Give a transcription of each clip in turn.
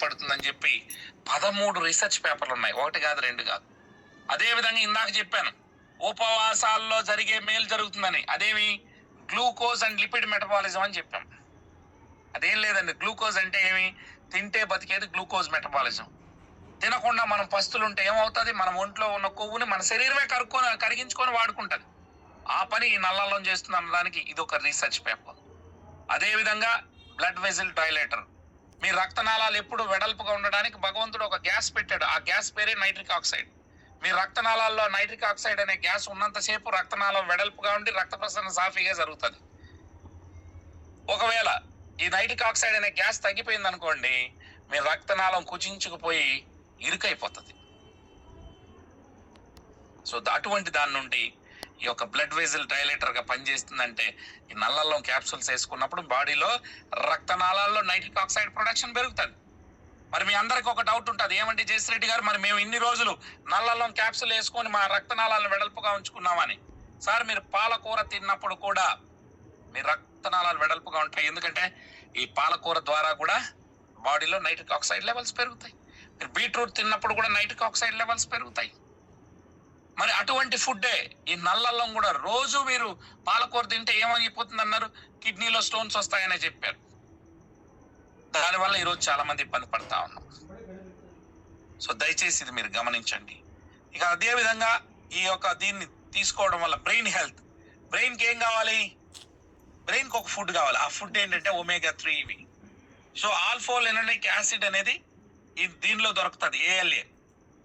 సహాయపడుతుందని చెప్పి 13 రీసెర్చ్ పేపర్లు ఉన్నాయి. 1 కాదు 2 కాదు. అదేవిధంగా ఇందాక చెప్పాను ఉపవాసాల్లో జరిగే మేలు జరుగుతుందని. అదేమి గ్లూకోజ్ అండ్ లిపిడ్ మెటబాలిజం అని చెప్పాం. అదేం లేదండి. గ్లూకోజ్ అంటే ఏమి? తింటే బతికేది గ్లూకోజ్ మెటబాలిజం. తినకుండా మనం పస్తులుంటే ఏమవుతుంది? మన ఒంట్లో ఉన్న కొవ్వుని మన శరీరమే కరిగించుకొని వాడుకుంటది. ఆ పని ఈ నల్లల్లం చేస్తుంది అనడానికి ఇది ఒక రీసెర్చ్ పేపర్. అదేవిధంగా బ్లడ్ వెజిల్ డైలేటర్. మీ రక్తనాళాలు ఎప్పుడు వెడల్పుగా ఉండడానికి భగవంతుడు ఒక గ్యాస్ పెట్టాడు. ఆ గ్యాస్ పేరే నైట్రిక్ ఆక్సైడ్. మీ రక్తనాళాల్లో నైట్రిక్ ఆక్సైడ్ అనే గ్యాస్ ఉన్నంతసేపు రక్తనాళం వెడల్పుగా ఉండి రక్త ప్రసరణ సాఫీగా జరుగుతుంది. ఒకవేళ ఈ నైట్రిక్ ఆక్సైడ్ అనే గ్యాస్ తగ్గిపోయింది అనుకోండి, మీ రక్తనాళం కుచించుకుపోయి ఇరుకైపోతుంది. సో అటువంటి దాని నుండి ఈ యొక్క బ్లడ్ వెజిల్ డైలేటర్ గా పనిచేస్తుందంటే ఈ నల్లల్లం క్యాప్సూల్స్ వేసుకున్నప్పుడు బాడీలో రక్తనాళాల్లో నైట్రిక్ ఆక్సైడ్ ప్రొడక్షన్ పెరుగుతుంది. మరి మీ అందరికి ఒక డౌట్ ఉంటుంది, ఏమంటే జయశ్రెడ్డి గారు మరి మేము ఇన్ని రోజులు నల్లల్లం క్యాప్సూల్ వేసుకొని మా రక్తనాళాలను వెడల్పుగా ఉంచుకున్నామని. సార్ మీరు పాలకూర తిన్నప్పుడు కూడా మీ రక్తనాళాలు వెడల్పుగా ఉంటాయి. ఎందుకంటే ఈ పాలకూర ద్వారా కూడా బాడీలో నైట్రిక్ ఆక్సైడ్ లెవెల్స్ పెరుగుతాయి. మీరు బీట్రూట్ తిన్నప్పుడు కూడా నైట్రిక్ ఆక్సైడ్ లెవెల్స్ పెరుగుతాయి. మరి అటువంటి ఫుడ్డే ఈ నల్లల్లం కూడా. రోజు మీరు పాలకూర తింటే ఏమైపోతుంది అన్నారు? కిడ్నీలో స్టోన్స్ వస్తాయని చెప్పారు. దానివల్ల ఈరోజు చాలా మంది ఇబ్బంది పడతా ఉన్నాం. సో దయచేసి ఇది మీరు గమనించండి. ఇక అదే విధంగా ఈ యొక్క దీన్ని తీసుకోవడం వల్ల బ్రెయిన్ హెల్త్. బ్రెయిన్కి ఏం కావాలి? బ్రెయిన్కి ఒక ఫుడ్ కావాలి. ఆ ఫుడ్ ఏంటంటే omega-3 ఇవి. సో ఆల్ఫా-లినోలిక్ యాసిడ్ అనేది దీనిలో దొరుకుతుంది, ALA.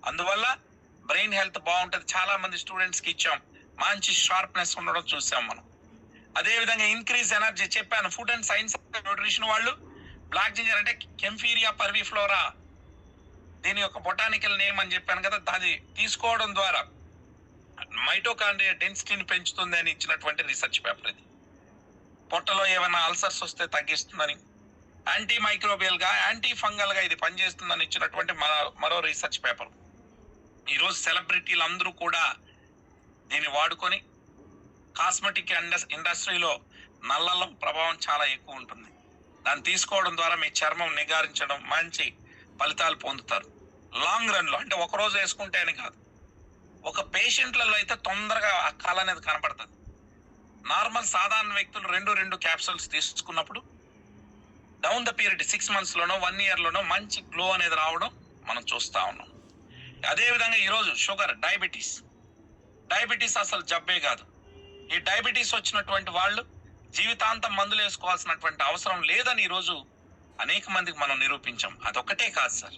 అందువల్ల బ్రెయిన్ హెల్త్ బాగుంటుంది. చాలా మంది స్టూడెంట్స్ కి ఇచ్చాం, మంచి షార్ప్నెస్ ఉండడం చూసాం మనం. అదే విధంగా ఇంక్రీజ్ ఎనర్జీ చెప్పాను. ఫుడ్ అండ్ సైన్స్ న్యూట్రిషన్ వాళ్ళు బ్లాక్ జింజర్ అంటే కెంఫీరియా పర్విఫ్లోరా, దీని యొక్క బొటానికల్ నేమ్ అని చెప్పాను కదా. అది తీసుకోవడం ద్వారా మైటోకాండ్రియా డెన్సిటీని పెంచుతుంది అని ఇచ్చినటువంటి రీసెర్చ్ పేపర్ ఇది. పొట్టలో ఏమైనా అల్సర్స్ వస్తే తగ్గిస్తుందని, యాంటీ మైక్రోబియల్ గా యాంటీ ఫంగల్ గా ఇది పనిచేస్తుందని ఇచ్చినటువంటి మరో రీసెర్చ్ పేపర్. ఈరోజు సెలబ్రిటీలు అందరూ కూడా దీన్ని వాడుకొని కాస్మెటిక్ ఇండస్ట్రీలో నల్లల్లం ప్రభావం చాలా ఎక్కువ ఉంటుంది. దాన్ని తీసుకోవడం ద్వారా మీ చర్మం నిగారించడం, మంచి ఫలితాలు పొందుతారు లాంగ్ రన్ లో. అంటే ఒక రోజు వేసుకుంటే అని కాదు, ఒక పేషెంట్లలో అయితే తొందరగా ఆ కళ అనేది కనపడుతుంది. నార్మల్ సాధారణ వ్యక్తులు 2 క్యాప్సూల్స్ తీసుకున్నప్పుడు డౌన్ ద పీరియడ్ 6 months లోనో 1 year లోనో మంచి గ్లో అనేది రావడం మనం చూస్తా ఉన్నాం. అదేవిధంగా ఈరోజు షుగర్, డయాబెటీస్ అసలు జబ్బే కాదు. ఈ డయాబెటీస్ వచ్చినటువంటి వాళ్ళు జీవితాంతం మందులు వేసుకోవాల్సినటువంటి అవసరం లేదని ఈరోజు అనేక మందికి మనం నిరూపించాం. అదొక్కటే కాదు సార్,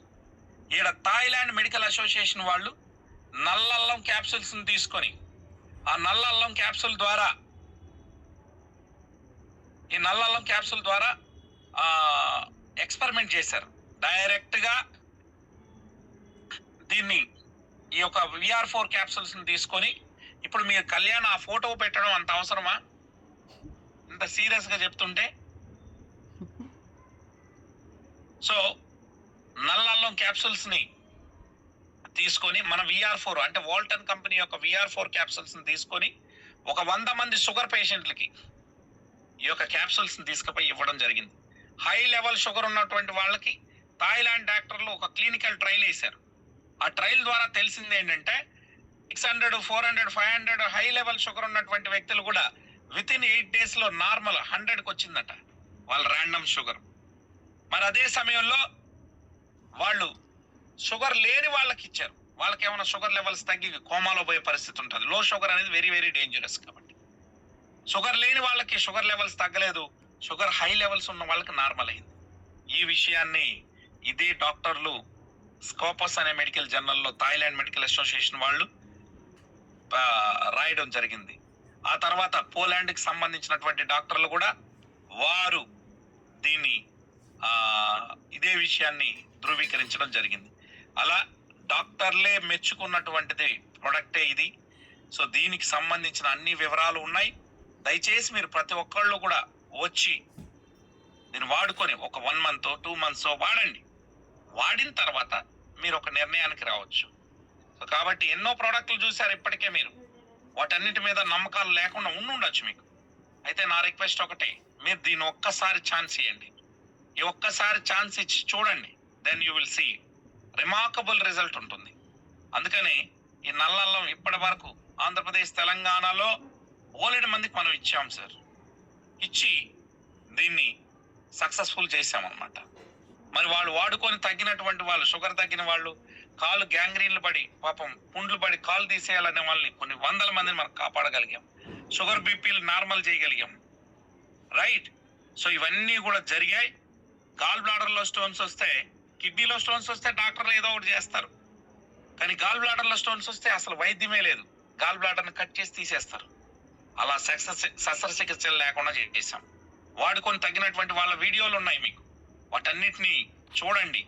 ఈడ థాయిలాండ్ మెడికల్ అసోసియేషన్ వాళ్ళు నల్లల్లం క్యాప్సూల్స్ తీసుకొని ఆ నల్లల్లం క్యాప్సూల్ ద్వారా ఎక్స్పెరిమెంట్ చేశారు. డైరెక్ట్ గా దీన్ని ఈ యొక్క VR4 క్యాప్సూల్స్ తీసుకొని, ఇప్పుడు మీరు కళ్యాణ్ ఆ ఫోటో పెట్టడం అంత అవసరమా? ఇంత సీరియస్ గా చెప్తుంటే. సో నల్లల్లం క్యాప్సూల్స్ ని తీసుకొని మన VR4 అంటే వాల్టన్ కంపెనీ యొక్క VR4 క్యాప్సూల్స్ ని తీసుకొని ఒక 100 మంది షుగర్ పేషెంట్లకి ఈ యొక్క క్యాప్సూల్స్ ని తీసుకుపోయి ఇవ్వడం జరిగింది. హై లెవెల్ షుగర్ ఉన్నటువంటి వాళ్ళకి థాయిలాండ్ డాక్టర్లు ఒక క్లినికల్ ట్రయల్ వేశారు. ఆ ట్రయల్ ద్వారా తెలిసింది ఏంటంటే 600, 400, 500 హై లెవెల్ షుగర్ ఉన్నటువంటి వ్యక్తులు కూడా వితిన్ 8 days లో నార్మల్ 100కి వచ్చిందట వాళ్ళ ర్యాండమ్ షుగర్. మరి అదే సమయంలో వాళ్ళు షుగర్ లేని వాళ్ళకి ఇచ్చారు. వాళ్ళకి ఏమైనా షుగర్ లెవెల్స్ తగ్గి కోమాలో పోయే పరిస్థితి ఉంటుంది. లో షుగర్ అనేది వెరీ వెరీ డేంజరస్. కాబట్టి షుగర్ లేని వాళ్ళకి షుగర్ లెవెల్స్ తగ్గలేదు, షుగర్ హై లెవెల్స్ ఉన్న వాళ్ళకి నార్మల్ అయింది. ఈ విషయాన్ని ఇదే డాక్టర్లు స్కోపస్ అనే మెడికల్ జర్నల్లో థాయిలాండ్ మెడికల్ అసోసియేషన్ వాళ్ళు రాయడం జరిగింది. ఆ తర్వాత పోలాండ్ కి సంబంధించినటువంటి డాక్టర్లు కూడా వారు దీన్ని ఇదే విషయాన్ని ధృవీకరించడం జరిగింది. అలా డాక్టర్లే మెచ్చుకున్నటువంటిది ప్రొడక్టే ఇది. సో దీనికి సంబంధించిన అన్ని వివరాలు ఉన్నాయి. దయచేసి మీరు ప్రతి ఒక్కళ్ళు కూడా వచ్చి దీన్ని వాడుకొని ఒక 1 month 2 months వాడండి. వాడిన తర్వాత మీరు ఒక నిర్ణయానికి రావచ్చు. సో కాబట్టి ఎన్నో ప్రోడక్ట్లు చూసారు ఇప్పటికే, మీరు వాటన్నిటి మీద నమ్మకాలు లేకుండా ఉండొచ్చు మీకు. అయితే నా రిక్వెస్ట్ ఒకటే, మీరు దీన్ని ఒక్కసారి ఛాన్స్ ఇవ్వండి. ఈ ఒక్కసారి ఛాన్స్ ఇచ్చి చూడండి. Then you will see remarkable result ఉంటుంది. అందుకని ఈ నల్లల్లం ఇప్పటి వరకు ఆంధ్రప్రదేశ్ తెలంగాణలో బోలెడు మందికి మనం ఇచ్చాం సార్. ఇచ్చి దీన్ని సక్సెస్ఫుల్ చేశామన్నమాట. మరి వాళ్ళు వాడుకొని తగ్గినటువంటి వాళ్ళు, షుగర్ తగ్గిన వాళ్ళు, కాలు గ్యాంగ్రీన్లు పడి పాపం పుండ్లు పడి కాలు తీసేయాలనే వాళ్ళని కొన్ని వందల మందిని మనం కాపాడగలిగాం. షుగర్ బీపీలు నార్మల్ చేయగలిగాం. రైట్. సో ఇవన్నీ కూడా జరిగాయి. గాల్ బ్లాడర్లో స్టోన్స్ వస్తే, కిడ్నీలో స్టోన్స్ వస్తే డాక్టర్లు ఏదో ఒకటి చేస్తారు. కానీ గాల్ బ్లాడర్లో స్టోన్స్ వస్తే అసలు వైద్యమే లేదు. గాల్ బ్లాడర్ని కట్ చేసి తీసేస్తారు. అలా శస్త్రచికిత్సలు లేకుండా చేసాం. వాడుకొని తగ్గినటువంటి వాళ్ళ వీడియోలు ఉన్నాయి మీకు, వాటన్నిటిని చూడండి.